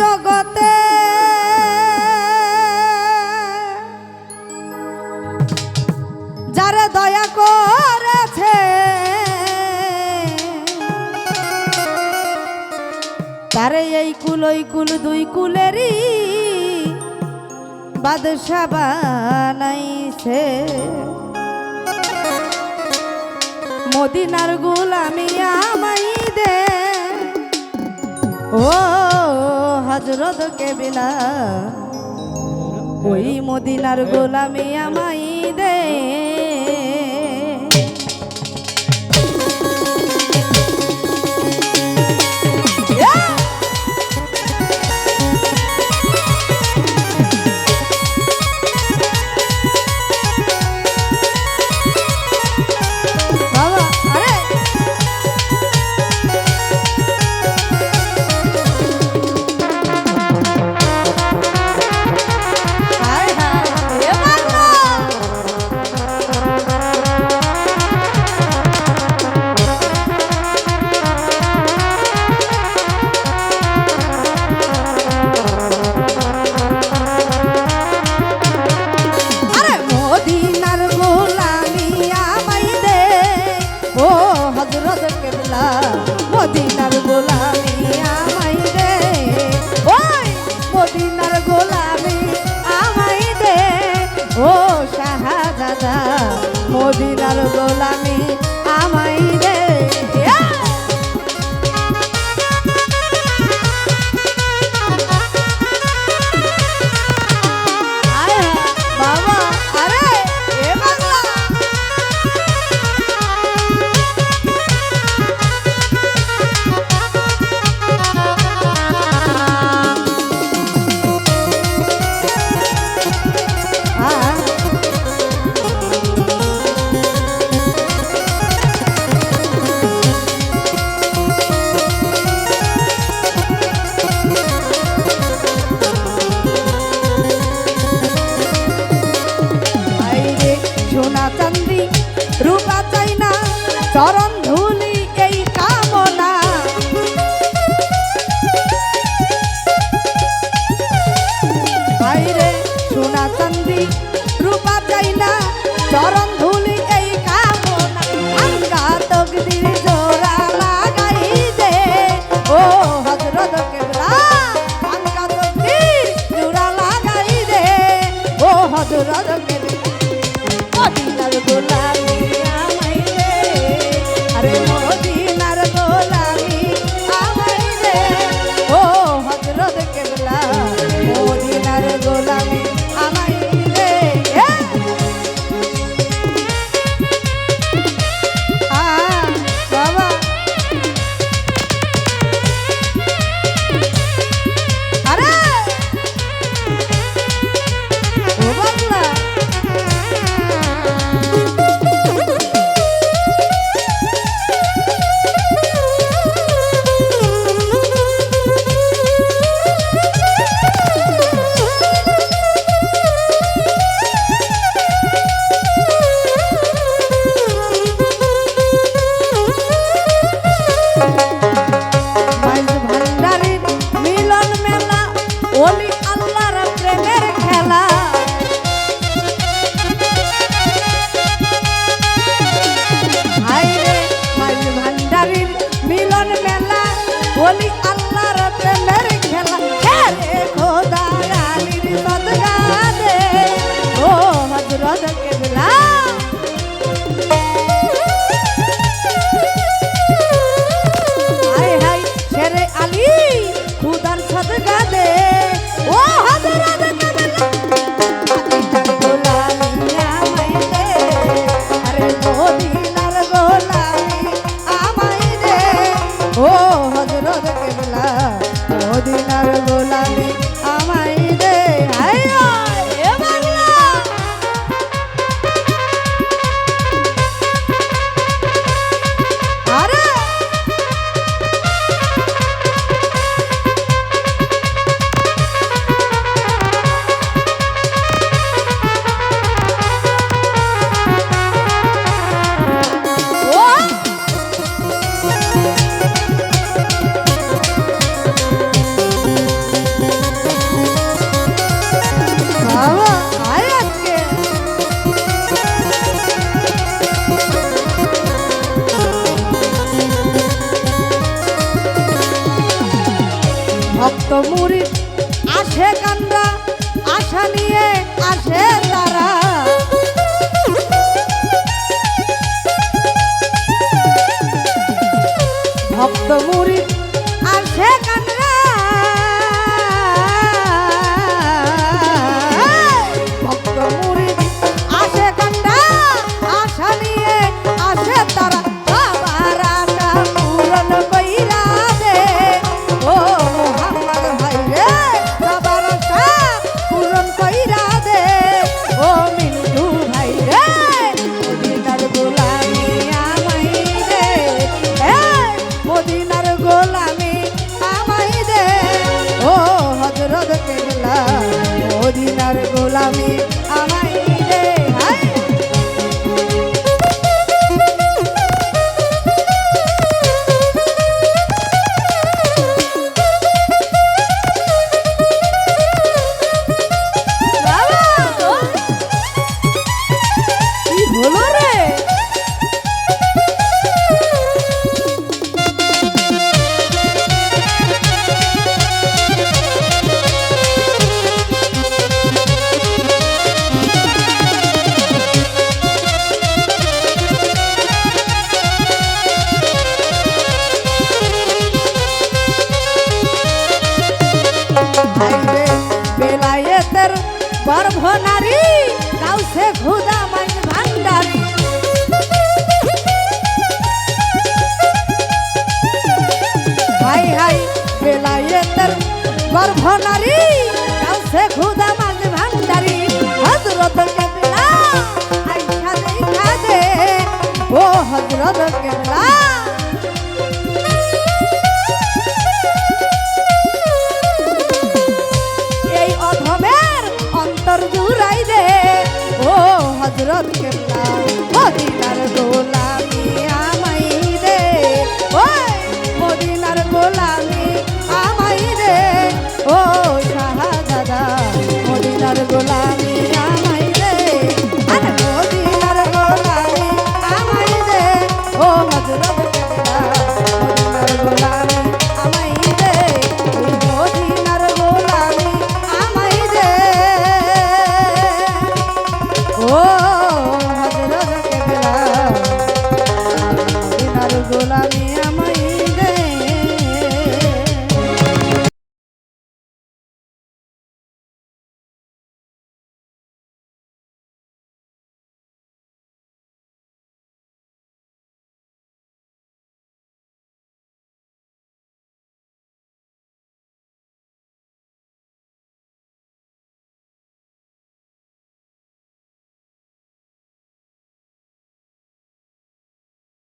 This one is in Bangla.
জগতে যারা দয়া করেছে তারে এই কুল ওই কুল দুই কুলেরই বাদশা বানাইছে। মদিনার গোলামি আমায় দে ও হযরত কেবলা, ওই মদিনার গোলামি আমায় দে। মদিনার গোলামি আমায় দে, ওই মদিনার গোলামি আমায় দে ও শাহজাদা, মদিনার গোলামি আমায় দে। রূপা চাই না চরণ ধুলি এই কামনা, বাইরে সোনা চাঁদি রূপা চাই না চরণ ধুলি এই কামনা। আঙ্গা তকদির জোড়া লাগাই দে ও হযরত কেবলা, আঙ্গা তকদির জোড়া লাগাই দে ও হযরত কেবলা। মদিনার গোলামি আমায় দে, আরে মদিনার গোলামি আমায় দে ও হযরত কেবলা, মদিনার গোলামি আমায় দে। বাবা আরে ও বাংলা ওলি আল্লাহর প্রেমের খেলা, হায়রে মাঝ ভান্ডারির মিলন মেলা, ওলি আল্লাহর প্রেমের খেলা। রে খোদা আলীর সদকা দে ও হযরত কেবলা, হায় হায় শেরে আলী খুদার সদকা দে ও হযরত কেবলা। মদিনার গোলামি আমায় দে, আরে মদিনার গোলামি আমায় দে ও হযরত কেবলা, মদিনার গোলামি আমায় দে। হায় এ বাংলা আরে ভক্ত মুরিদ আসে কান্ডা আশা নিয়ে আসে তারা ভক্ত মুরিদ আসে কান্ডা ভক্ত মুরিদ আসে কান্ডা আশা নিয়ে আসে তারা বাবার আশা পূরণ কইরা দে ও মোহাম্মদ ভাই রে বাবার আশা পূরণ কইরা দে ও মিন্টু ভাই রে মদিনার গোলামি আমায় দে মদিনার গোলামি আমায় দে ও হযরত কেবলা মদিনার গোলামি আমায় দে হায় কি হলো রে ভাইরে বেলায়েতের গর্ভ নারী গাউসে খুদা মাইন ভান্ডারি হাই হাই বেলায়েতের গর্ভ নারী গাউসে খুদা মাইন ভান্ডারি হযরত কেবলা আইসা দেখা দে ও হযরত কেবলা অন্তর জুড়াই দে ও হযরত কেবলা